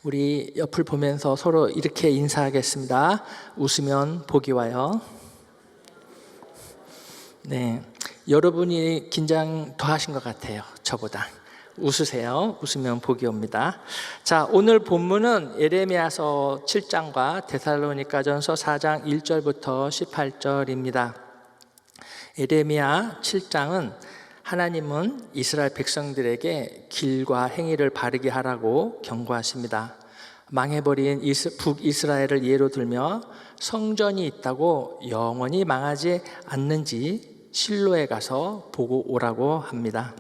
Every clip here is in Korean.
우리 옆을 보면서 서로 이렇게 인사하겠습니다. 웃으면 복이 와요. 네, 여러분이 긴장 더 하신 것 같아요. 저보다. 웃으세요. 웃으면 복이 옵니다. 자, 오늘 본문은 예레미야서 7장과 데살로니가전서 4장 1절부터 18절입니다. 예레미야 7장은 하나님은 이스라엘 백성들에게 길과 행위를 바르게 하라고 경고하십니다. 망해버린 북이스라엘을 예로 들며 성전이 있다고 영원히 망하지 않는지 실로에 가서 보고 오라고 합니다.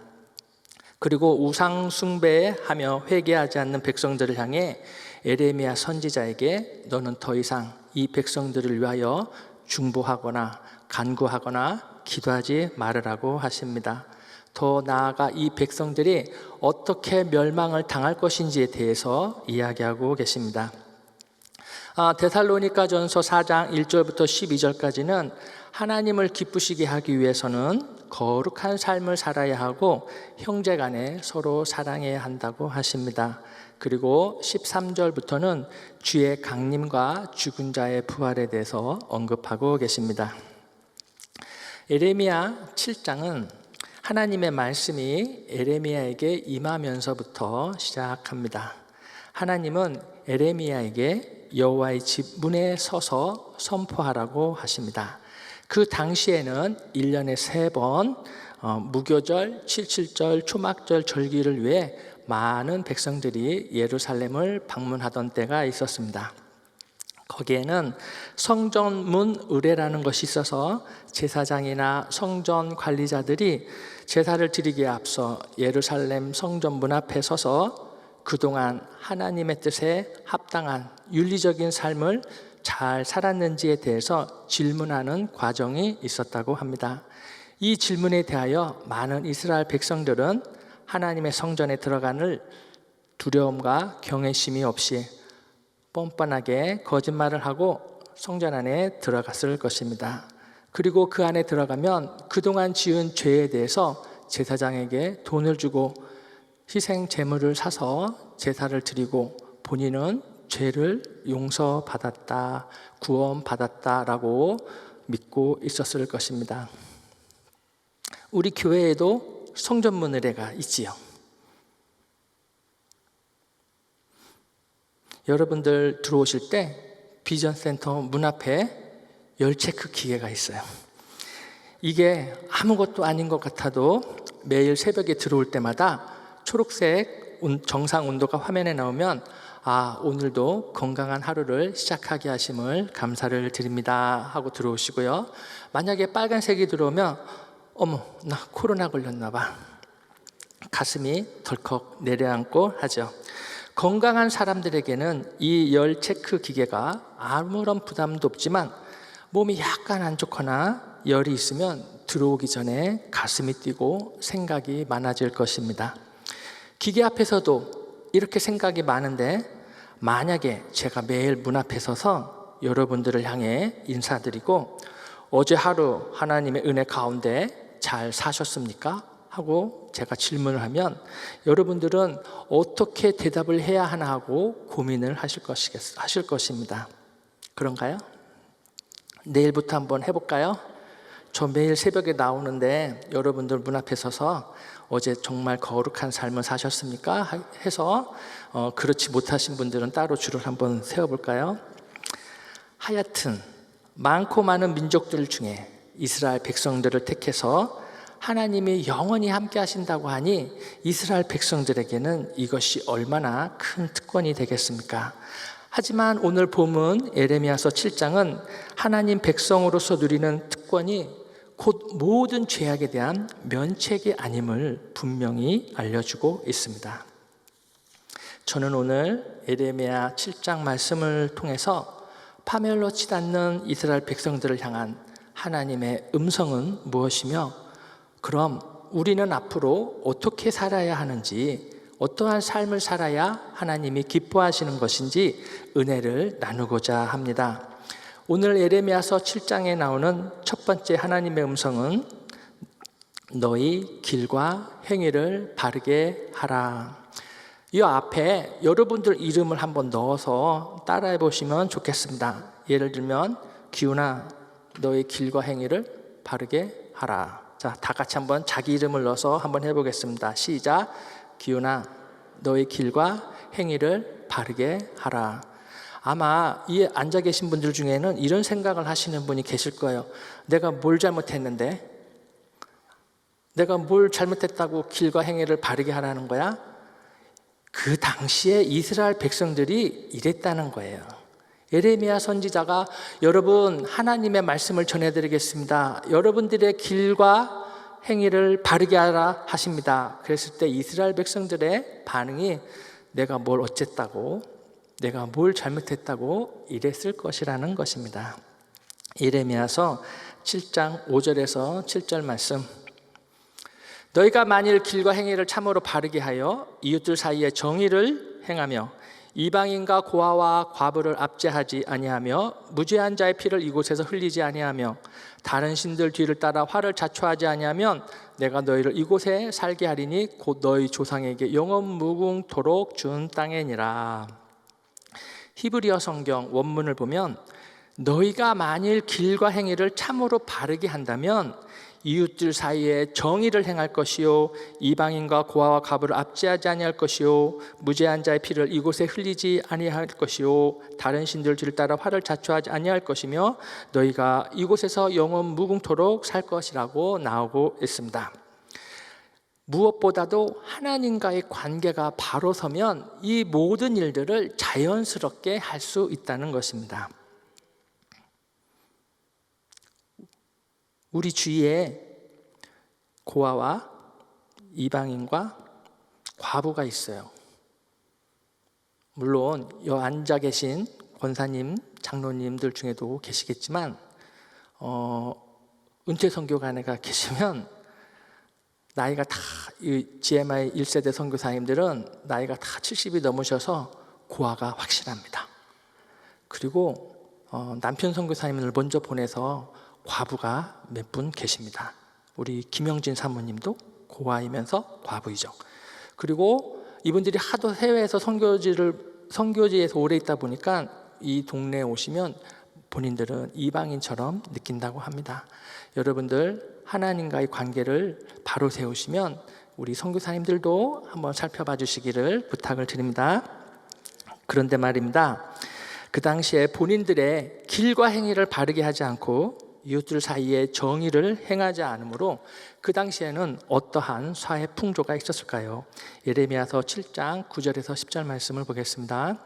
그리고 우상 숭배하며 회개하지 않는 백성들을 향해 예레미야 선지자에게 너는 더 이상 이 백성들을 위하여 중보하거나 간구하거나 기도하지 말으라고 하십니다. 더 나아가 이 백성들이 어떻게 멸망을 당할 것인지에 대해서 이야기하고 계십니다. 데살로니가전서 4장 1절부터 12절까지는 하나님을 기쁘시게 하기 위해서는 거룩한 삶을 살아야 하고 형제간에 서로 사랑해야 한다고 하십니다. 그리고 13절부터는 주의 강림과 죽은 자의 부활에 대해서 언급하고 계십니다. 예레미야 7장은 하나님의 말씀이 예레미야에게 임하면서부터 시작합니다. 하나님은 예레미야에게 여호와의 집 문에 서서 선포하라고 하십니다. 그 당시에는 1년에 3번 무교절, 77절, 초막절 절기를 위해 많은 백성들이 예루살렘을 방문하던 때가 있었습니다. 거기에는 성전문 의례라는 것이 있어서 제사장이나 성전 관리자들이 제사를 드리기에 앞서 예루살렘 성전 문 앞에 서서 그동안 하나님의 뜻에 합당한 윤리적인 삶을 잘 살았는지에 대해서 질문하는 과정이 있었다고 합니다. 이 질문에 대하여 많은 이스라엘 백성들은 하나님의 성전에 들어가는 두려움과 경외심이 없이 뻔뻔하게 거짓말을 하고 성전 안에 들어갔을 것입니다. 그리고 그 안에 들어가면 그동안 지은 죄에 대해서 제사장에게 돈을 주고 희생 제물을 사서 제사를 드리고 본인은 죄를 용서받았다, 구원받았다라고 믿고 있었을 것입니다. 우리 교회에도 성전문 의례가 있지요. 여러분들 들어오실 때 비전센터 문 앞에 열체크 기계가 있어요. 이게 아무것도 아닌 것 같아도 매일 새벽에 들어올 때마다 초록색 정상 온도가 화면에 나오면 오늘도 건강한 하루를 시작하게 하심을 감사를 드립니다 하고 들어오시고요. 만약에 빨간색이 들어오면 어머, 나 코로나 걸렸나 봐. 가슴이 덜컥 내려앉고 하죠. 건강한 사람들에게는 이 열 체크 기계가 아무런 부담도 없지만 몸이 약간 안 좋거나 열이 있으면 들어오기 전에 가슴이 뛰고 생각이 많아질 것입니다. 기계 앞에서도 이렇게 생각이 많은데 만약에 제가 매일 문 앞에 서서 여러분들을 향해 인사드리고 어제 하루 하나님의 은혜 가운데 잘 사셨습니까? 하고 제가 질문을 하면 여러분들은 어떻게 대답을 해야 하나 하고 고민을 하실 것입니다. 그런가요? 내일부터 한번 해볼까요? 저 매일 새벽에 나오는데 여러분들 문 앞에 서서 어제 정말 거룩한 삶을 사셨습니까? 해서 그렇지 못하신 분들은 따로 줄을 한번 세워볼까요? 하여튼 많고 많은 민족들 중에 이스라엘 백성들을 택해서 하나님이 영원히 함께 하신다고 하니 이스라엘 백성들에게는 이것이 얼마나 큰 특권이 되겠습니까? 하지만 오늘 본문 예레미야서 7장은 하나님 백성으로서 누리는 특권이 곧 모든 죄악에 대한 면책이 아님을 분명히 알려주고 있습니다. 저는 오늘 예레미야 7장 말씀을 통해서 파멸로치 않는 이스라엘 백성들을 향한 하나님의 음성은 무엇이며 그럼 우리는 앞으로 어떻게 살아야 하는지, 어떠한 삶을 살아야 하나님이 기뻐하시는 것인지 은혜를 나누고자 합니다. 오늘 예레미야서 7장에 나오는 첫 번째 하나님의 음성은 너희 길과 행위를 바르게 하라. 이 앞에 여러분들 이름을 한번 넣어서 따라해 보시면 좋겠습니다. 예를 들면 기훈아, 너의 길과 행위를 바르게 하라. 자, 다 같이 한번 자기 이름을 넣어서 한번 해보겠습니다. 시작. 기훈아, 너의 길과 행위를 바르게 하라. 아마 이 앉아 계신 분들 중에는 이런 생각을 하시는 분이 계실 거예요. 내가 뭘 잘못했는데? 내가 뭘 잘못했다고 길과 행위를 바르게 하라는 거야? 그 당시에 이스라엘 백성들이 이랬다는 거예요. 예레미야 선지자가 여러분 하나님의 말씀을 전해드리겠습니다. 여러분들의 길과 행위를 바르게 하라 하십니다. 그랬을 때 이스라엘 백성들의 반응이 내가 뭘 어쨌다고, 내가 뭘 잘못했다고 이랬을 것이라는 것입니다. 예레미야서 7장 5절에서 7절 말씀. 너희가 만일 길과 행위를 참으로 바르게 하여 이웃들 사이에 정의를 행하며 이방인과 고아와 과부를 압제하지 아니하며 무죄한 자의 피를 이곳에서 흘리지 아니하며 다른 신들 뒤를 따라 화를 자초하지 아니하면 내가 너희를 이곳에 살게 하리니 곧 너희 조상에게 영원 무궁토록 준 땅이니라. 히브리어 성경 원문을 보면 너희가 만일 길과 행위를 참으로 바르게 한다면 이웃들 사이에 정의를 행할 것이요 이방인과 고아와 과부를 압제하지 아니할 것이요 무죄한 자의 피를 이곳에 흘리지 아니할 것이요 다른 신들 뒤를 따라 화를 자초하지 아니할 것이며 너희가 이곳에서 영원 무궁토록 살 것이라고 나오고 있습니다. 무엇보다도 하나님과의 관계가 바로 서면 이 모든 일들을 자연스럽게 할 수 있다는 것입니다. 우리 주위에 고아와 이방인과 과부가 있어요. 물론 여 앉아 계신 권사님, 장로님들 중에도 계시겠지만 은퇴 선교관회가 계시면 나이가 다 GMI 1세대 선교사님들은 나이가 다 70이 넘으셔서 고아가 확실합니다. 그리고 남편 선교사님을 먼저 보내서 과부가 몇 분 계십니다. 우리 김영진 사모님도 고아이면서 과부이죠. 그리고 이분들이 하도 해외에서 선교지에서 오래 있다 보니까 이 동네에 오시면 본인들은 이방인처럼 느낀다고 합니다. 여러분들 하나님과의 관계를 바로 세우시면 우리 선교사님들도 한번 살펴봐 주시기를 부탁을 드립니다. 그런데 말입니다. 그 당시에 본인들의 길과 행위를 바르게 하지 않고 이웃들 사이에 정의를 행하지 않으므로 그 당시에는 어떠한 사회 풍조가 있었을까요? 예레미야서 7장 9절에서 10절 말씀을 보겠습니다.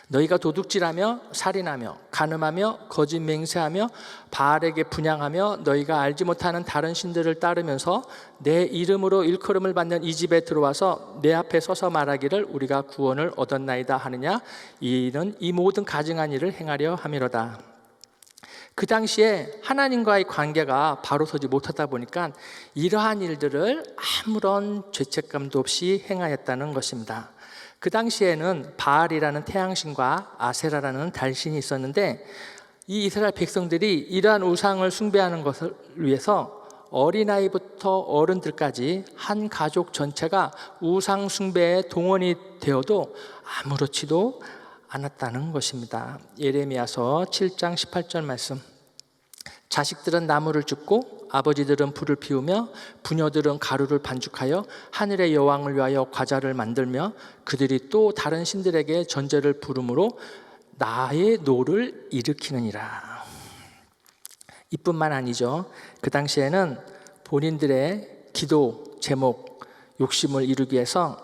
너희가 도둑질하며 살인하며 간음하며 거짓 맹세하며 바알에게 분향하며 너희가 알지 못하는 다른 신들을 따르면서 내 이름으로 일컬음을 받는 이 집에 들어와서 내 앞에 서서 말하기를 우리가 구원을 얻었나이다 하느냐 이는 이 모든 가증한 일을 행하려 함이로다. 그 당시에 하나님과의 관계가 바로 서지 못하다 보니까 이러한 일들을 아무런 죄책감도 없이 행하였다는 것입니다. 그 당시에는 바알이라는 태양신과 아세라라는 달신이 있었는데 이 이스라엘 백성들이 이러한 우상을 숭배하는 것을 위해서 어린아이부터 어른들까지 한 가족 전체가 우상 숭배에 동원이 되어도 아무렇지도 않았다는 것입니다. 예레미야서 7장 18절 말씀. 자식들은 나무를 줍고 아버지들은 불을 피우며 부녀들은 가루를 반죽하여 하늘의 여왕을 위하여 과자를 만들며 그들이 또 다른 신들에게 전제를 부름으로 나의 노를 일으키느니라. 이뿐만 아니죠. 그 당시에는 본인들의 기도 제목, 욕심을 이루기 위해서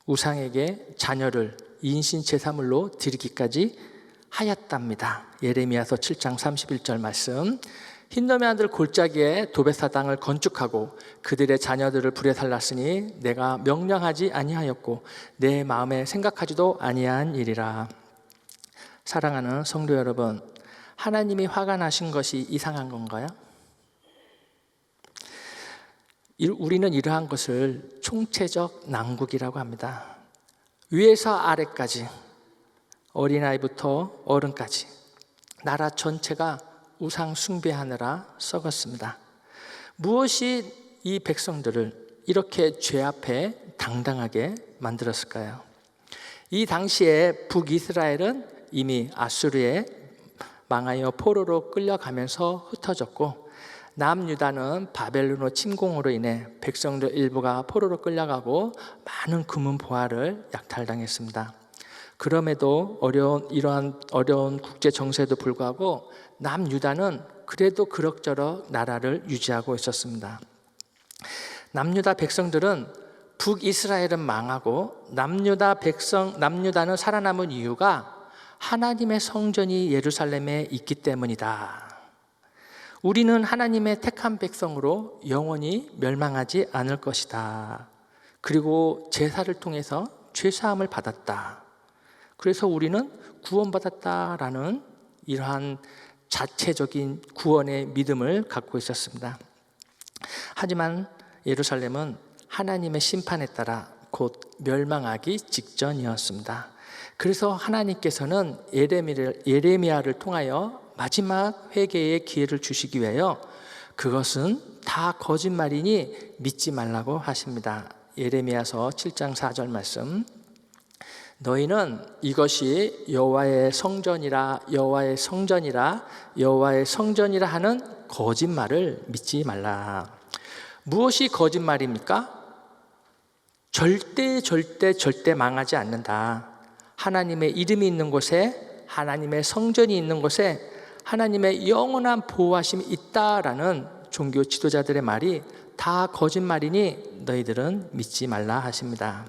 우상에게 자녀를 인신제사물로 드리기까지 하였답니다. 예레미야서 7장 31절 말씀. 흰놈의 아들 골짜기에 도베사당을 건축하고 그들의 자녀들을 불에 살랐으니 내가 명령하지 아니하였고 내 마음에 생각하지도 아니한 일이라. 사랑하는 성도 여러분, 하나님이 화가 나신 것이 이상한 건가요? 우리는 이러한 것을 총체적 난국이라고 합니다. 위에서 아래까지, 어린아이부터 어른까지 나라 전체가 우상 숭배하느라 썩었습니다. 무엇이 이 백성들을 이렇게 죄 앞에 당당하게 만들었을까요? 이 당시에 북이스라엘은 이미 아수르에 망하여 포로로 끌려가면서 흩어졌고, 남유다는 바벨론의 침공으로 인해 백성들 일부가 포로로 끌려가고 많은 금은 보화를 약탈당했습니다. 그럼에도 이러한 어려운 국제 정세에도 불구하고 남유다는 그래도 그럭저럭 나라를 유지하고 있었습니다. 남유다 백성들은 북이스라엘은 망하고 남유다는 살아남은 이유가 하나님의 성전이 예루살렘에 있기 때문이다. 우리는 하나님의 택한 백성으로 영원히 멸망하지 않을 것이다. 그리고 제사를 통해서 죄사함을 받았다. 그래서 우리는 구원받았다라는 이러한 자체적인 구원의 믿음을 갖고 있었습니다. 하지만 예루살렘은 하나님의 심판에 따라 곧 멸망하기 직전이었습니다. 그래서 하나님께서는 예레미야를 통하여 마지막 회개의 기회를 주시기 위하여 그것은 다 거짓말이니 믿지 말라고 하십니다. 예레미야서 7장 4절 말씀. 너희는 이것이 여호와의 성전이라 하는 거짓말을 믿지 말라. 무엇이 거짓말입니까? 절대 망하지 않는다. 하나님의 이름이 있는 곳에, 하나님의 성전이 있는 곳에 하나님의 영원한 보호하심이 있다라는 종교 지도자들의 말이 다 거짓말이니 너희들은 믿지 말라 하십니다.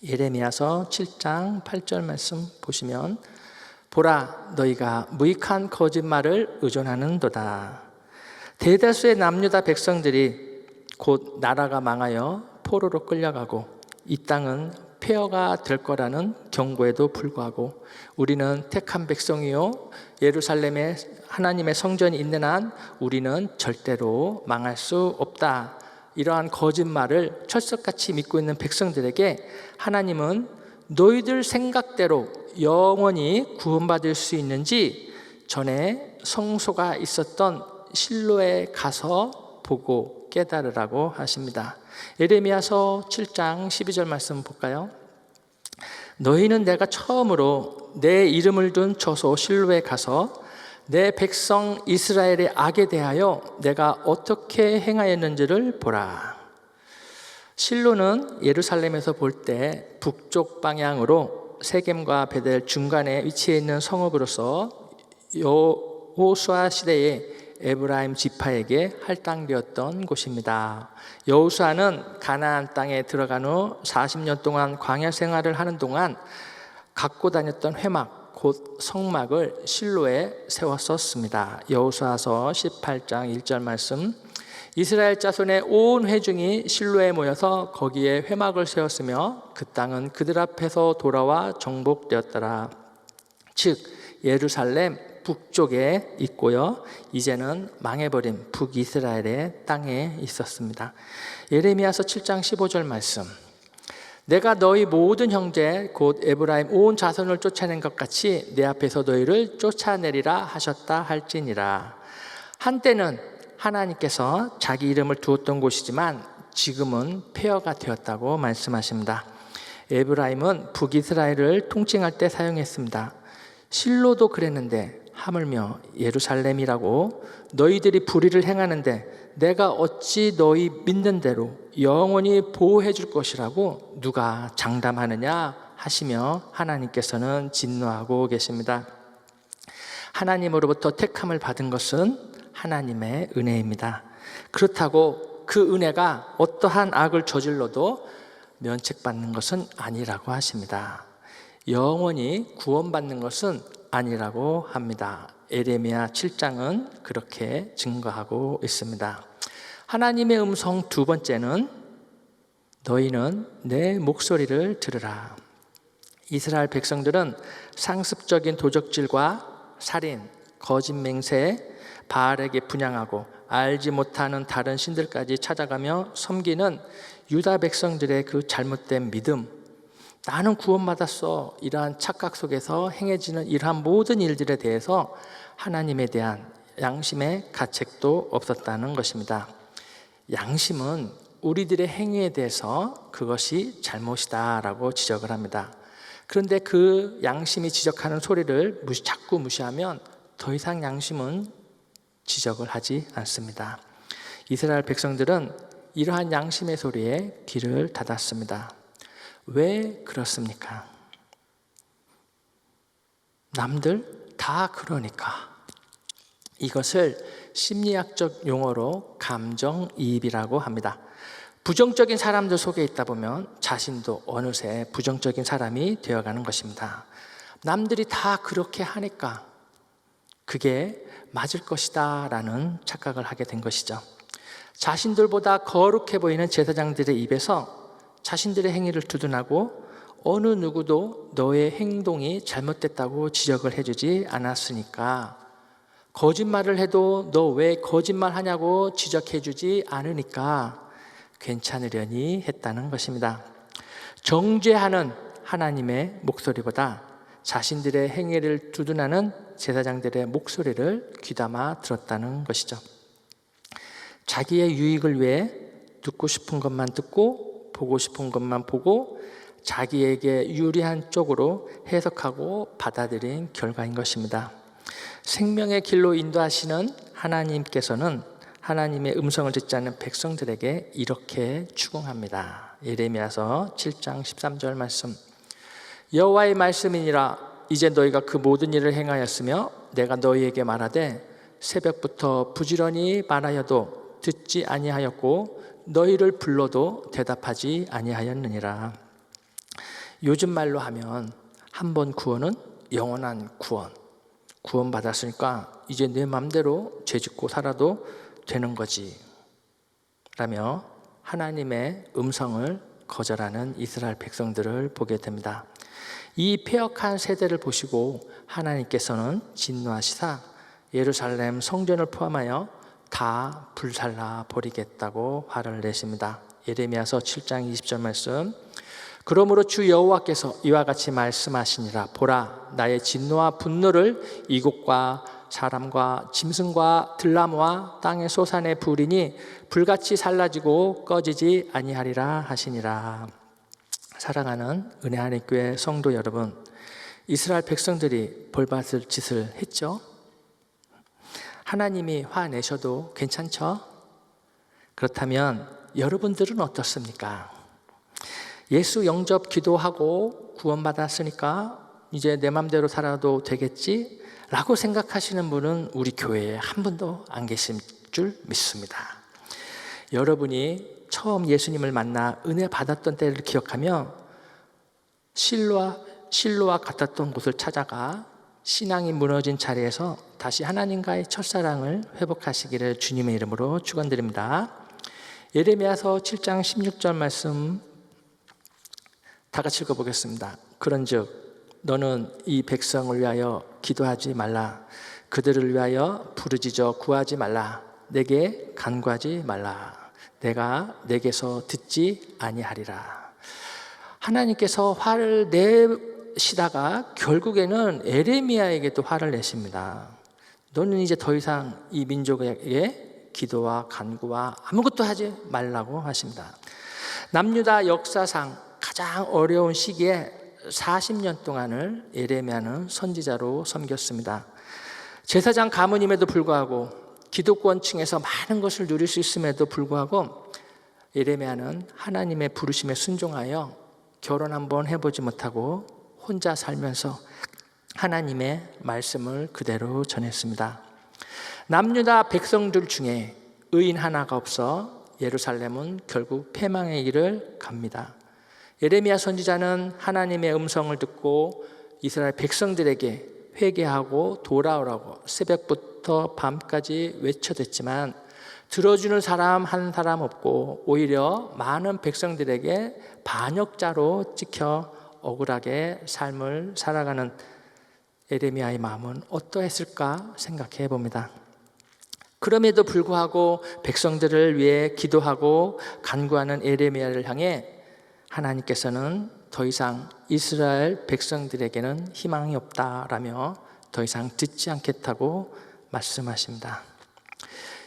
예레미야서 7장 8절 말씀 보시면, 보라, 너희가 무익한 거짓말을 의존하는도다. 대다수의 남유다 백성들이 곧 나라가 망하여 포로로 끌려가고 이 땅은 폐허가 될 거라는 경고에도 불구하고 우리는 택한 백성이요 예루살렘에 하나님의 성전이 있는 한 우리는 절대로 망할 수 없다. 이러한 거짓말을 철석같이 믿고 있는 백성들에게 하나님은 너희들 생각대로 영원히 구원받을 수 있는지 전에 성소가 있었던 실로에 가서 보고 깨달으라고 하십니다. 예레미야서 7장 12절 말씀 볼까요? 너희는 내가 처음으로 내 이름을 둔 처소 실로에 가서 내 백성 이스라엘의 악에 대하여 내가 어떻게 행하였는지를 보라. 실로는 예루살렘에서 볼 때 북쪽 방향으로 세겜과 베델 중간에 위치해 있는 성읍으로서 여호수아 시대에 에브라임 지파에게 할당되었던 곳입니다. 여호수아는 가나안 땅에 들어간 후 40년 동안 광야 생활을 하는 동안 갖고 다녔던 회막 곧 성막을 실로에 세웠었습니다. 여호수아서 18장 1절 말씀. 이스라엘 자손의 온 회중이 실로에 모여서 거기에 회막을 세웠으며 그 땅은 그들 앞에서 돌아와 정복되었더라. 즉 예루살렘 북쪽에 있고요, 이제는 망해버린 북이스라엘의 땅에 있었습니다. 예레미야서 7장 15절 말씀. 내가 너희 모든 형제 곧 에브라임 온 자손을 쫓아낸 것 같이 내 앞에서 너희를 쫓아내리라 하셨다 할지니라. 한때는 하나님께서 자기 이름을 두었던 곳이지만 지금은 폐허가 되었다고 말씀하십니다. 에브라임은 북이스라엘을 통칭할 때 사용했습니다. 실로도 그랬는데 하물며 예루살렘이라고 너희들이 불의를 행하는데 내가 어찌 너희 믿는 대로 영원히 보호해 줄 것이라고 누가 장담하느냐 하시며 하나님께서는 진노하고 계십니다. 하나님으로부터 택함을 받은 것은 하나님의 은혜입니다. 그렇다고 그 은혜가 어떠한 악을 저질러도 면책받는 것은 아니라고 하십니다. 영원히 구원받는 것은 아니라고 합니다. 예레미야 7장은 그렇게 증거하고 있습니다. 하나님의 음성 두 번째는 너희는 내 목소리를 들으라. 이스라엘 백성들은 상습적인 도적질과 살인, 거짓 맹세, 바알에게 분향하고 알지 못하는 다른 신들까지 찾아가며 섬기는 유다 백성들의 그 잘못된 믿음, 나는 구원받았어, 이러한 착각 속에서 행해지는 이러한 모든 일들에 대해서 하나님에 대한 양심의 가책도 없었다는 것입니다. 양심은 우리들의 행위에 대해서 그것이 잘못이다라고 지적을 합니다. 그런데 그 양심이 지적하는 소리를 자꾸 무시하면 더 이상 양심은 지적을 하지 않습니다. 이스라엘 백성들은 이러한 양심의 소리에 귀를 닫았습니다. 왜 그렇습니까? 남들 다 그러니까. 이것을 심리학적 용어로 감정이입이라고 합니다. 부정적인 사람들 속에 있다 보면 자신도 어느새 부정적인 사람이 되어가는 것입니다. 남들이 다 그렇게 하니까 그게 맞을 것이다 라는 착각을 하게 된 것이죠. 자신들보다 거룩해 보이는 제사장들의 입에서 자신들의 행위를 두둔하고 어느 누구도 너의 행동이 잘못됐다고 지적을 해주지 않았으니까, 거짓말을 해도 너 왜 거짓말하냐고 지적해주지 않으니까 괜찮으려니 했다는 것입니다. 정죄하는 하나님의 목소리보다 자신들의 행위를 두둔하는 제사장들의 목소리를 귀담아 들었다는 것이죠. 자기의 유익을 위해 듣고 싶은 것만 듣고 보고 싶은 것만 보고 자기에게 유리한 쪽으로 해석하고 받아들인 결과인 것입니다. 생명의 길로 인도하시는 하나님께서는 하나님의 음성을 듣지 않는 백성들에게 이렇게 추궁합니다. 예레미야서 7장 13절 말씀. 여호와의 말씀이니라. 이제 너희가 그 모든 일을 행하였으며 내가 너희에게 말하되 새벽부터 부지런히 말하여도 듣지 아니하였고 너희를 불러도 대답하지 아니하였느니라. 요즘 말로 하면 한 번 구원은 영원한 구원 받았으니까 이제 내 맘대로 죄짓고 살아도 되는 거지 라며 하나님의 음성을 거절하는 이스라엘 백성들을 보게 됩니다. 이 패역한 세대를 보시고 하나님께서는 진노하시사 예루살렘 성전을 포함하여 다 불살라 버리겠다고 화를 내십니다. 예레미야서 7장 20절 말씀. 그러므로 주 여호와께서 이와 같이 말씀하시니라. 보라, 나의 진노와 분노를 이곳과 사람과 짐승과 들나무와 땅의 소산에 부으리니 불같이 살라지고 꺼지지 아니하리라 하시니라. 사랑하는 은혜 하늘 교회 성도 여러분, 이스라엘 백성들이 벌받을 짓을 했죠. 하나님이 화내셔도 괜찮죠? 그렇다면 여러분들은 어떻습니까? 예수 영접 기도하고 구원받았으니까 이제 내 맘대로 살아도 되겠지? 라고 생각하시는 분은 우리 교회에 한 분도 안 계신 줄 믿습니다. 여러분이 처음 예수님을 만나 은혜 받았던 때를 기억하며 실로와 같았던 곳을 찾아가 신앙이 무너진 자리에서 다시 하나님과의 첫사랑을 회복하시기를 주님의 이름으로 축원드립니다. 예레미야서 7장 16절 말씀 다 같이 읽어보겠습니다. 그런즉 너는 이 백성을 위하여 기도하지 말라. 그들을 위하여 부르짖어 구하지 말라. 내게 간구하지 말라. 내가 내게서 듣지 아니하리라. 하나님께서 화를 내시다가 결국에는 에레미야에게도 화를 내십니다. 너는 이제 더 이상 이 민족에게 기도와 간구와 아무것도 하지 말라고 하십니다. 남유다 역사상 가장 어려운 시기에 40년 동안을 예레미야는 선지자로 섬겼습니다. 제사장 가문임에도 불구하고 기득권층에서 많은 것을 누릴 수 있음에도 불구하고 예레미야는 하나님의 부르심에 순종하여 결혼 한번 해보지 못하고 혼자 살면서 하나님의 말씀을 그대로 전했습니다. 남유다 백성들 중에 의인 하나가 없어 예루살렘은 결국 패망의 길을 갑니다. 예레미야 선지자는 하나님의 음성을 듣고 이스라엘 백성들에게 회개하고 돌아오라고 새벽부터 밤까지 외쳐댔지만 들어주는 사람 한 사람 없고 오히려 많은 백성들에게 반역자로 찍혀 억울하게 삶을 살아가는 예레미야의 마음은 어떠했을까 생각해 봅니다. 그럼에도 불구하고 백성들을 위해 기도하고 간구하는 예레미야를 향해 하나님께서는 더 이상 이스라엘 백성들에게는 희망이 없다라며 더 이상 듣지 않겠다고 말씀하십니다.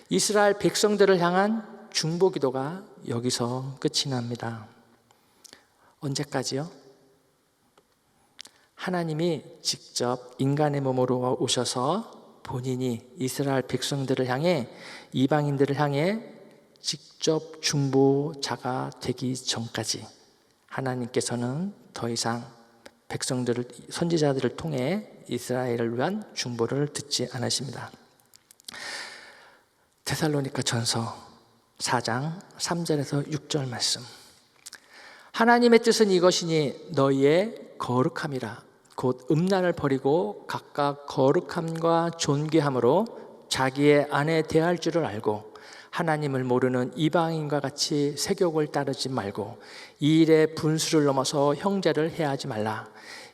이스라엘 백성들을 향한 중보기도가 여기서 끝이 납니다. 언제까지요? 하나님이 직접 인간의 몸으로 오셔서 본인이 이스라엘 백성들을 향해, 이방인들을 향해 직접 중보자가 되기 전까지 하나님께서는 더 이상 백성들을, 선지자들을 통해 이스라엘을 위한 중보를 듣지 않으십니다. 데살로니가 전서 4장 3절에서 6절 말씀. 하나님의 뜻은 이것이니 너희의 거룩함이라. 곧 음란을 버리고 각각 거룩함과 존귀함으로 자기의 아내 대할 줄을 알고 하나님을 모르는 이방인과 같이 세욕을 따르지 말고 이 일에 분수를 넘어서 형제를 해하지 말라.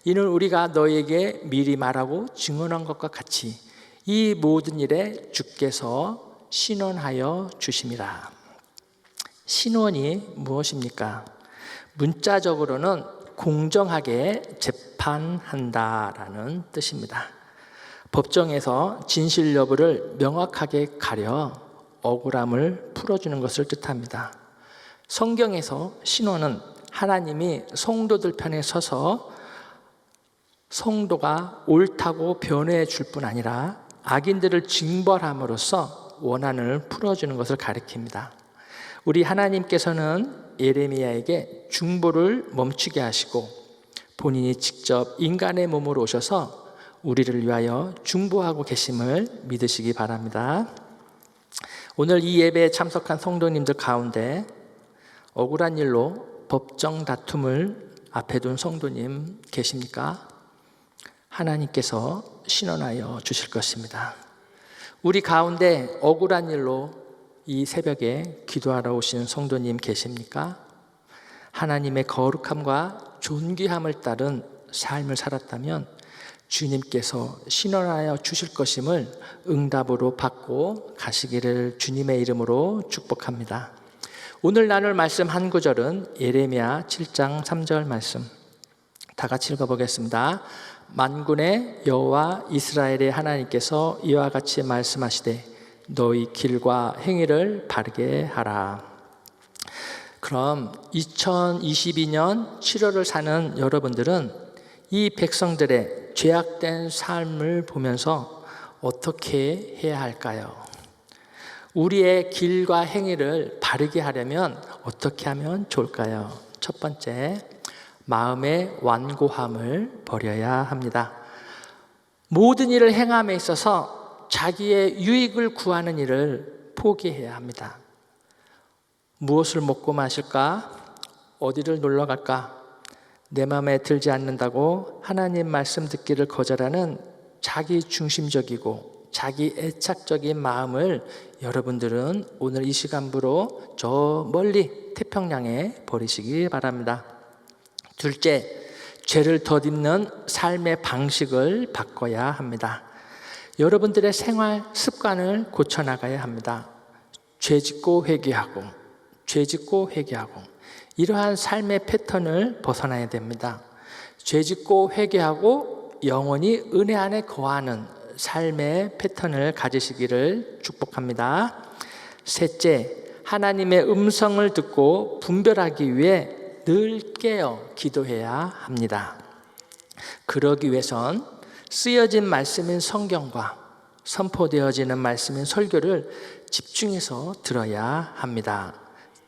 이는 우리가 너희에게 미리 말하고 증언한 것과 같이 이 모든 일에 주께서 신원하여 주심이라. 신원이 무엇입니까? 문자적으로는 공정하게 재판한다라는 뜻입니다. 법정에서 진실 여부를 명확하게 가려 억울함을 풀어주는 것을 뜻합니다. 성경에서 신원은 하나님이 성도들 편에 서서 성도가 옳다고 변호해 줄 뿐 아니라 악인들을 징벌함으로써 원한을 풀어주는 것을 가리킵니다. 우리 하나님께서는 예레미야에게 중보를 멈추게 하시고 본인이 직접 인간의 몸으로 오셔서 우리를 위하여 중보하고 계심을 믿으시기 바랍니다. 오늘 이 예배에 참석한 성도님들 가운데 억울한 일로 법정 다툼을 앞에 둔 성도님 계십니까? 하나님께서 신원하여 주실 것입니다. 우리 가운데 억울한 일로 이 새벽에 기도하러 오신 성도님 계십니까? 하나님의 거룩함과 존귀함을 따른 삶을 살았다면 주님께서 신원하여 주실 것임을 응답으로 받고 가시기를 주님의 이름으로 축복합니다. 오늘 나눌 말씀 한 구절은 예레미야 7장 3절 말씀. 다 같이 읽어보겠습니다. 만군의 여호와 이스라엘의 하나님께서 이와 같이 말씀하시되 너희 길과 행위를 바르게 하라. 그럼 2022년 7월을 사는 여러분들은 이 백성들의 죄악된 삶을 보면서 어떻게 해야 할까요? 우리의 길과 행위를 바르게 하려면 어떻게 하면 좋을까요? 첫 번째, 마음의 완고함을 버려야 합니다. 모든 일을 행함에 있어서 자기의 유익을 구하는 일을 포기해야 합니다. 무엇을 먹고 마실까? 어디를 놀러 갈까? 내 마음에 들지 않는다고 하나님 말씀 듣기를 거절하는 자기 중심적이고 자기 애착적인 마음을 여러분들은 오늘 이 시간부로 저 멀리 태평양에 버리시기 바랍니다. 둘째, 죄를 덧입는 삶의 방식을 바꿔야 합니다. 여러분들의 생활 습관을 고쳐나가야 합니다. 죄짓고 회개하고 죄짓고 회개하고 이러한 삶의 패턴을 벗어나야 됩니다. 죄짓고 회개하고 영원히 은혜 안에 거하는 삶의 패턴을 가지시기를 축복합니다. 셋째, 하나님의 음성을 듣고 분별하기 위해 늘 깨어 기도해야 합니다. 그러기 위해선 쓰여진 말씀인 성경과 선포되어지는 말씀인 설교를 집중해서 들어야 합니다.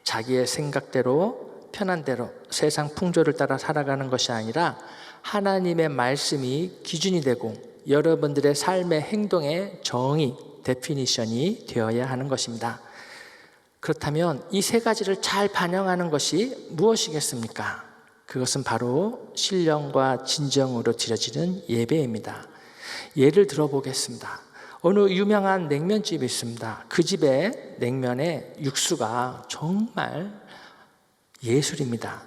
자기의 생각대로 편한 대로 세상 풍조를 따라 살아가는 것이 아니라 하나님의 말씀이 기준이 되고 여러분들의 삶의 행동의 정의, 데피니션이 되어야 하는 것입니다. 그렇다면 이 세 가지를 잘 반영하는 것이 무엇이겠습니까? 그것은 바로 신령과 진정으로 드려지는 예배입니다. 예를 들어보겠습니다. 어느 유명한 냉면집이 있습니다. 그 집의 냉면의 육수가 정말 예술입니다.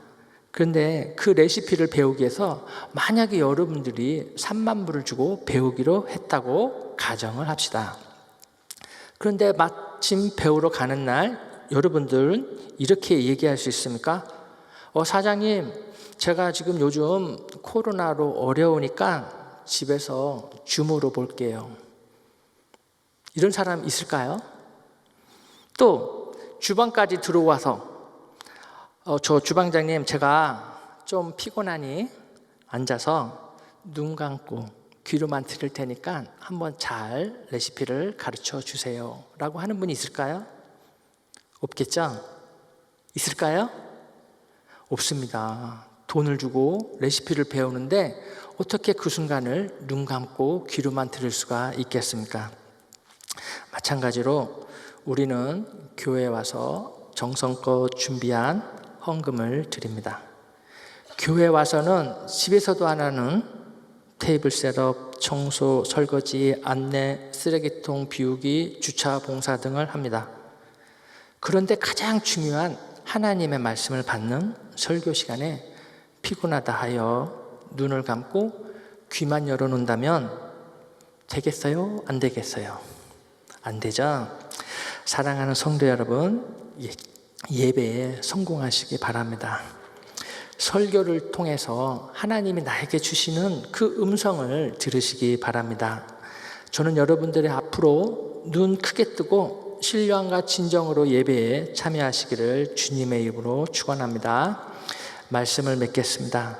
그런데 그 레시피를 배우기 위해서 만약에 여러분들이 3만 불을 주고 배우기로 했다고 가정을 합시다. 그런데 마침 배우러 가는 날 여러분들은 이렇게 얘기할 수 있습니까? 사장님, 제가 지금 요즘 코로나로 어려우니까 집에서 줌으로 볼게요. 이런 사람 있을까요? 또 주방까지 들어와서 저 주방장님, 제가 좀 피곤하니 앉아서 눈 감고 귀로만 들을 테니까 한번 잘 레시피를 가르쳐 주세요 라고 하는 분이 있을까요? 없겠죠? 있을까요? 없습니다. 돈을 주고 레시피를 배우는데 어떻게 그 순간을 눈 감고 귀로만 들을 수가 있겠습니까? 마찬가지로 우리는 교회에 와서 정성껏 준비한 헌금을 드립니다. 교회 와서는 집에서도 안 하는 테이블 셋업, 청소, 설거지, 안내, 쓰레기통 비우기, 주차 봉사 등을 합니다. 그런데 가장 중요한 하나님의 말씀을 받는 설교 시간에 피곤하다 하여 눈을 감고 귀만 열어놓는다면 되겠어요? 안 되겠어요? 안 되죠? 사랑하는 성도 여러분, 예배에 성공하시기 바랍니다. 설교를 통해서 하나님이 나에게 주시는 그 음성을 들으시기 바랍니다. 저는 여러분들의 앞으로 눈 크게 뜨고 신령과 진정으로 예배에 참여하시기를 주님의 이름으로 축원합니다. 말씀을 맺겠습니다.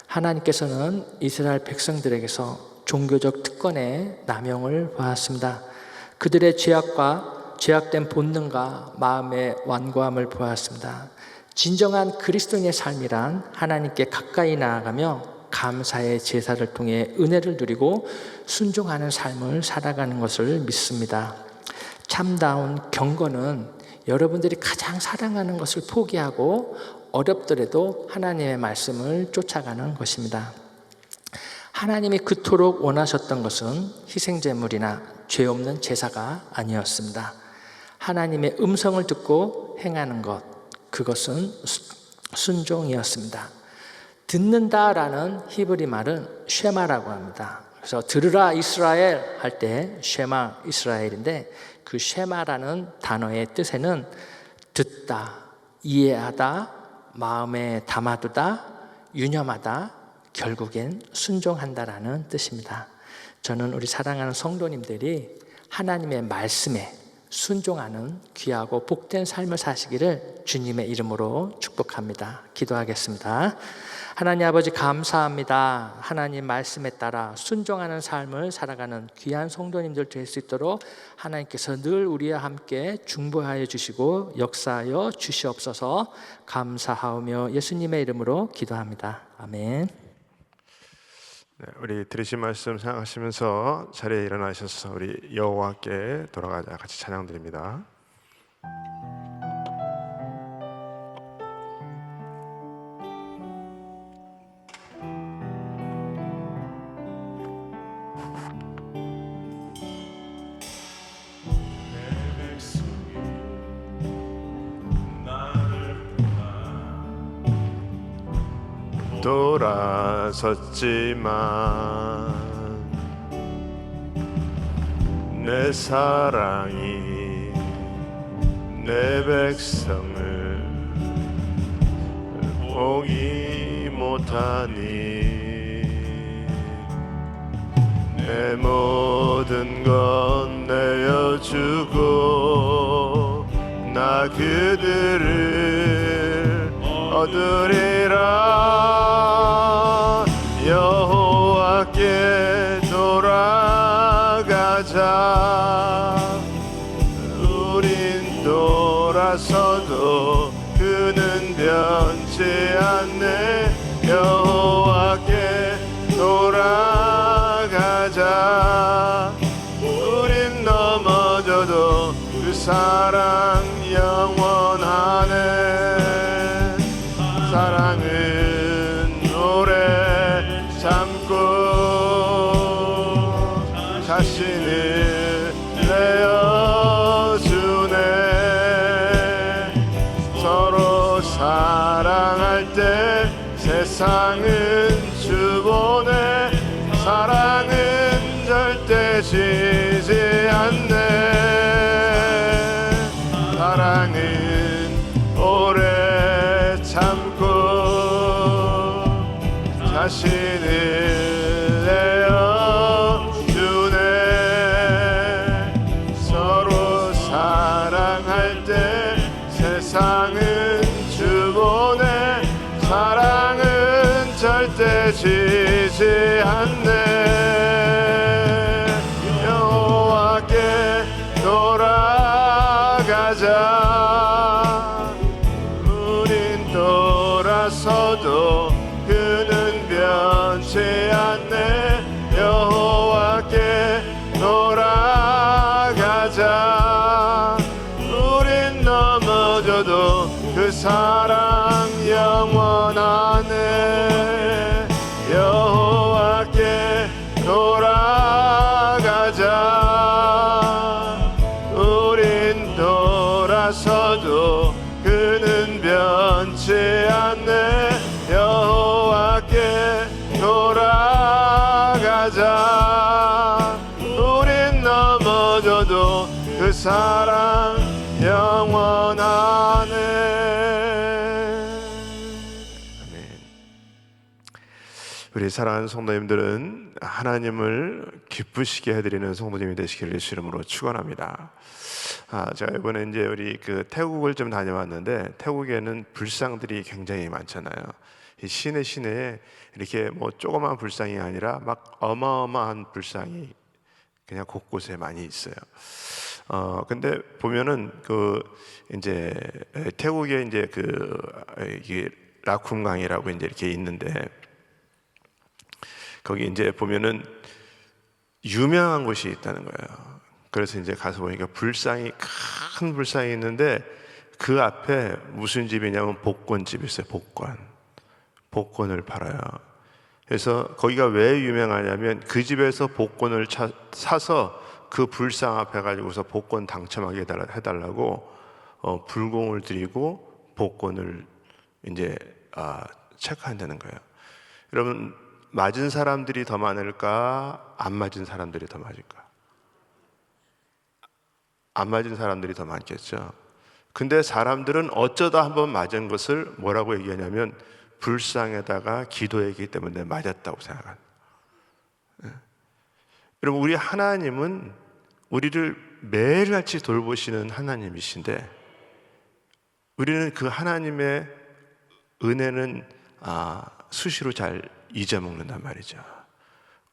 하나님께서는 이스라엘 백성들에게서 종교적 특권의 남용을 보았습니다. 그들의 죄악된 본능과 마음의 완고함을 보았습니다. 진정한 그리스도인의 삶이란 하나님께 가까이 나아가며 감사의 제사를 통해 은혜를 누리고 순종하는 삶을 살아가는 것을 믿습니다. 참다운 경건은 여러분들이 가장 사랑하는 것을 포기하고 어렵더라도 하나님의 말씀을 쫓아가는 것입니다. 하나님이 그토록 원하셨던 것은 희생제물이나 죄 없는 제사가 아니었습니다. 하나님의 음성을 듣고 행하는 것, 그것은 순종이었습니다. 듣는다라는 히브리 말은 쉐마라고 합니다. 그래서 들으라 이스라엘 할 때 쉐마 이스라엘인데, 그 쉐마라는 단어의 뜻에는 듣다, 이해하다, 마음에 담아두다, 유념하다, 결국엔 순종한다라는 뜻입니다. 저는 우리 사랑하는 성도님들이 하나님의 말씀에 순종하는 귀하고 복된 삶을 사시기를 주님의 이름으로 축복합니다. 기도하겠습니다. 하나님 아버지, 감사합니다. 하나님 말씀에 따라 순종하는 삶을 살아가는 귀한 성도님들 될 수 있도록 하나님께서 늘 우리와 함께 중보하여 주시고 역사하여 주시옵소서. 감사하오며 예수님의 이름으로 기도합니다. 아멘. 네, 우리 들으신 말씀 생각하시면서 자리에 일어나셔서 우리 여호와께 돌아가자 같이 찬양 드립니다. 돌아섰지만 내 사랑이 내 백성을 보기 못하니 내 모든 것 내어주고 나 그들을 얻으리라. 여호와께 돌아가자. 우린 돌아서도 그는 변치 않네. 여호와께 돌아가자. 우린 넘어져도 그 사랑 영원하네. 사랑은 오래 참고 자신을 내어주네. 서로 사랑할 때 세상은 주보네. 사랑은 절대 지지 않네. 사랑은 오래 참고 자신을 내어주네. 서로 사랑할 때 않네. 여호와께 돌아가자. 우린 돌아서도 그는 변치 않네. 여호와께 돌아가자. 우린 넘어져도 그 사랑 영원하네. 여호와께 돌아가자. 우린 돌아서도 그는 변치 않네. 여호와께 돌아가자. 우린 넘어져도 그 사랑 영원하네. 아멘. 우리 사랑하는 성도님들은 하나님을 기쁘시게 해드리는 성도님이 되시기를 예수 이름으로 축원합니다. 제가 이번에 이제 우리 그 태국을 좀 다녀왔는데, 태국에는 불상들이 굉장히 많잖아요. 이 시내에 이렇게 뭐 조그만 불상이 아니라 막 어마어마한 불상이 그냥 곳곳에 많이 있어요. 근데 보면은 그 이제 태국에 이제 이게 라쿰강이라고 이제 이렇게 있는데, 거기 이제 보면은 유명한 곳이 있다는 거예요. 그래서 이제 가서 보니까 큰 불상이 있는데, 그 앞에 무슨 집이냐면 복권집이 있어요. 복권을 팔아요. 그래서 거기가 왜 유명하냐면, 그 집에서 복권을 사서 그 불상 앞에 가지고서 복권 당첨하게 해달라고 불공을 드리고 복권을 이제 체크한다는 거예요. 여러분, 맞은 사람들이 더 많을까? 안 맞은 사람들이 더 많을까? 안 맞은 사람들이 더 많겠죠. 근데 사람들은 어쩌다 한번 맞은 것을 뭐라고 얘기하냐면, 불상에다가 기도했기 때문에 맞았다고 생각합니다. 여러분, 우리 하나님은 우리를 매일같이 돌보시는 하나님이신데, 우리는 그 하나님의 은혜는 수시로 잘 잊어먹는단 말이죠.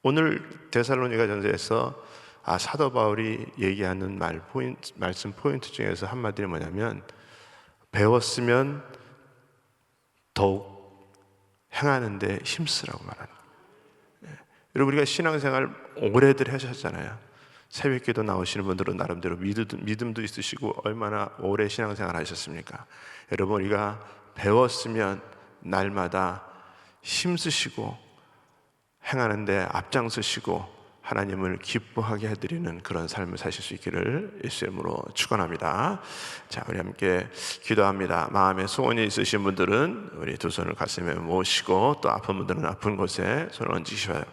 오늘 데살로니가 전서에서 사도 바울이 얘기하는 말씀 포인트 중에서 한마디는 뭐냐면, 배웠으면 더욱 행하는데 힘쓰라고 말하는 거예요. 여러분, 우리가 신앙생활 오래들 하셨잖아요. 새벽기도 나오시는 분들은 나름대로 믿음도 있으시고 얼마나 오래 신앙생활 하셨습니까? 여러분, 우리가 배웠으면 날마다 힘쓰시고 행하는데 앞장서시고 하나님을 기뻐하게 해드리는 그런 삶을 사실 수 있기를 예수 이름으로 축원합니다. 자, 우리 함께 기도합니다. 마음에 소원이 있으신 분들은 우리 두 손을 가슴에 모시고, 또 아픈 분들은 아픈 곳에 손을 얹으셔요.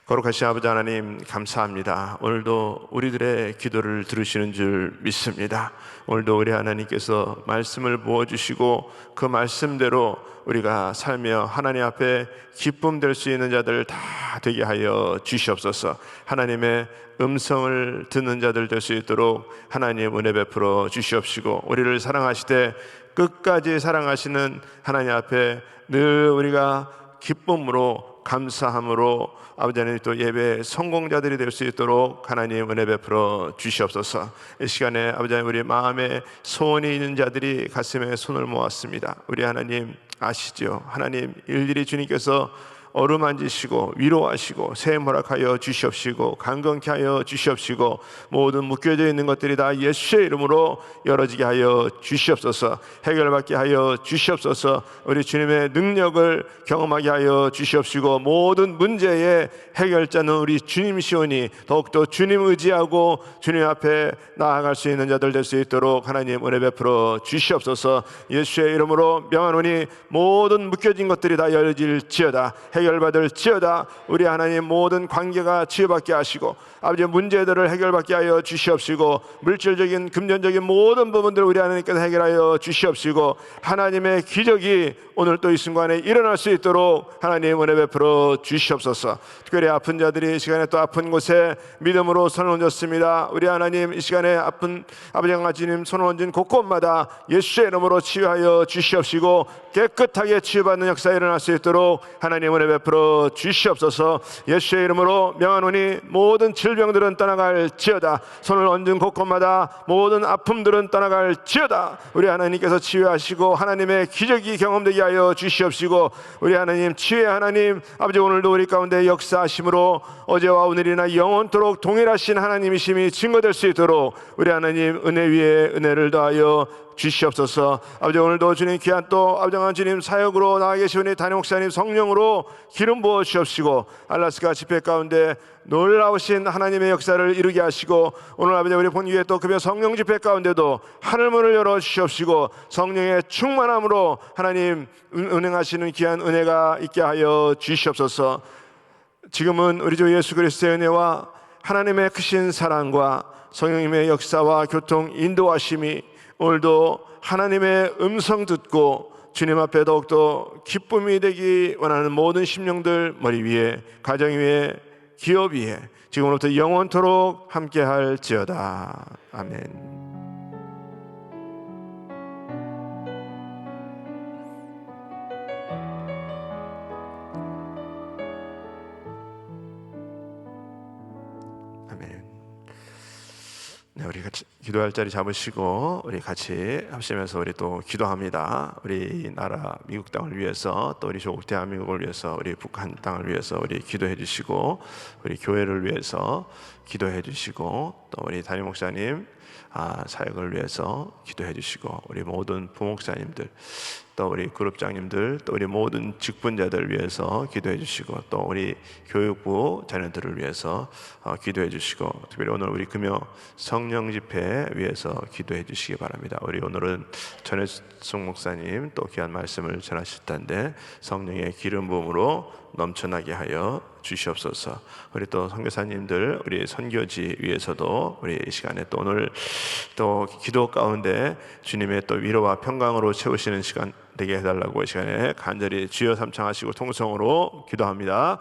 거룩하신 아버지 하나님, 감사합니다. 오늘도 우리들의 기도를 들으시는 줄 믿습니다. 오늘도 우리 하나님께서 말씀을 부어주시고 그 말씀대로 우리가 살며 하나님 앞에 기쁨 될 수 있는 자들 다 되게 하여 주시옵소서. 하나님의 음성을 듣는 자들 될 수 있도록 하나님 은혜 베풀어 주시옵시고, 우리를 사랑하시되 끝까지 사랑하시는 하나님 앞에 늘 우리가 기쁨으로 감사함으로 아버지 하나님 또 예배 성공자들이 될 수 있도록 하나님 은혜 베풀어 주시옵소서. 이 시간에 아버지 하나님, 우리 마음에 소원이 있는 자들이 가슴에 손을 모았습니다. 우리 하나님 아시죠? 하나님, 일일이 주님께서 어루만지시고 위로하시고 새해 허락하여 주시옵시고 강건케 하여 주시옵시고, 모든 묶여져 있는 것들이 다 예수의 이름으로 열어지게 하여 주시옵소서. 해결받게 하여 주시옵소서. 우리 주님의 능력을 경험하게 하여 주시옵시고, 모든 문제의 해결자는 우리 주님이시오니 더욱더 주님 의지하고 주님 앞에 나아갈 수 있는 자들 될 수 있도록 하나님 은혜 베풀어 주시옵소서. 예수의 이름으로 명하노니 모든 묶여진 것들이 다 열어질지어다. 해결받을지어다. 우리 하나님 모든 관계가 치유받게 하시고 아버지 문제들을 해결받게 하여 주시옵시고, 물질적인 금전적인 모든 부분들을 우리 하나님께서 해결하여 주시옵시고, 하나님의 기적이 오늘 또 이 순간에 일어날 수 있도록 하나님 은혜 베풀어 주시옵소서. 특별히 아픈 자들이 이 시간에 또 아픈 곳에 믿음으로 손을 얹었습니다. 우리 하나님, 이 시간에 아픈 아버지 하나님 손을 얹은 곳곳마다 예수의 이름으로 치유하여 주시옵시고 깨끗하게 치유받는 역사 일어날 수 있도록 하나님 은혜 베풀어 주시옵소서. 예수의 이름으로 명하노니 모든 질병들은 떠나갈지어다. 손을 얹은 곳곳마다 모든 아픔들은 떠나갈지어다. 우리 하나님께서 치유하시고 하나님의 기적이 경험되게 하여 주시옵시고, 우리 하나님 치유의 하나님 아버지, 오늘도 우리 가운데 역사하심으로 어제와 오늘이나 영원토록 동일하신 하나님이심이 증거될 수 있도록 우리 하나님 은혜 위에 은혜를 더하여 주시옵소서. 아버지, 오늘도 주님 귀한 또 아버지 주님 사역으로 나와 계신 우리 담임 목사님 성령으로 기름 부어 주옵시고, 알라스카 집회 가운데 놀라우신 하나님의 역사를 이루게 하시고, 오늘 아버지 우리 본교회 또 급여 성령 집회 가운데도 하늘문을 열어 주시옵시고, 성령의 충만함으로 하나님 운행하시는 귀한 은혜가 있게 하여 주시옵소서. 지금은 우리 주 예수 그리스도의 은혜와 하나님의 크신 사랑과 성령님의 역사와 교통 인도하심이 오늘도 하나님의 음성 듣고 주님 앞에 더욱더 기쁨이 되기 원하는 모든 심령들 머리 위에, 가정 위에, 기업 위에 지금부터 영원토록 함께 할지어다. 아멘. 네, 우리 같이 기도할 자리 잡으시고 우리 같이 합심해서 우리 또 기도합니다. 우리 나라 미국 땅을 위해서, 또 우리 조국 대한민국을 위해서, 우리 북한 땅을 위해서 우리 기도해 주시고, 우리 교회를 위해서 기도해 주시고, 또 우리 담임 목사님 사역을 위해서 기도해 주시고, 우리 모든 부목사님들, 또 우리 그룹장님들, 또 우리 모든 직분자들 위해서 기도해 주시고, 또 우리 교육부 자녀들을 위해서 기도해 주시고, 특별히 오늘 우리 금요 성령 집회 위해서 기도해 주시기 바랍니다. 우리 오늘은 전혜숙 목사님 또 귀한 말씀을 전하실 텐데 성령의 기름 부음으로 넘쳐나게 하여 주시옵소서. 우리 또 선교사님들, 우리 선교지 위해서도 우리 이 시간에 또 오늘 또 기도 가운데 주님의 또 위로와 평강으로 채우시는 시간 되게 해달라고 이 시간에 간절히 주여 삼창하시고 통성으로 기도합니다.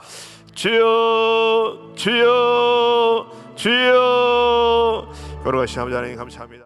주여, 주여, 주여. 걸어가신 아버지 하나님 감사합니다.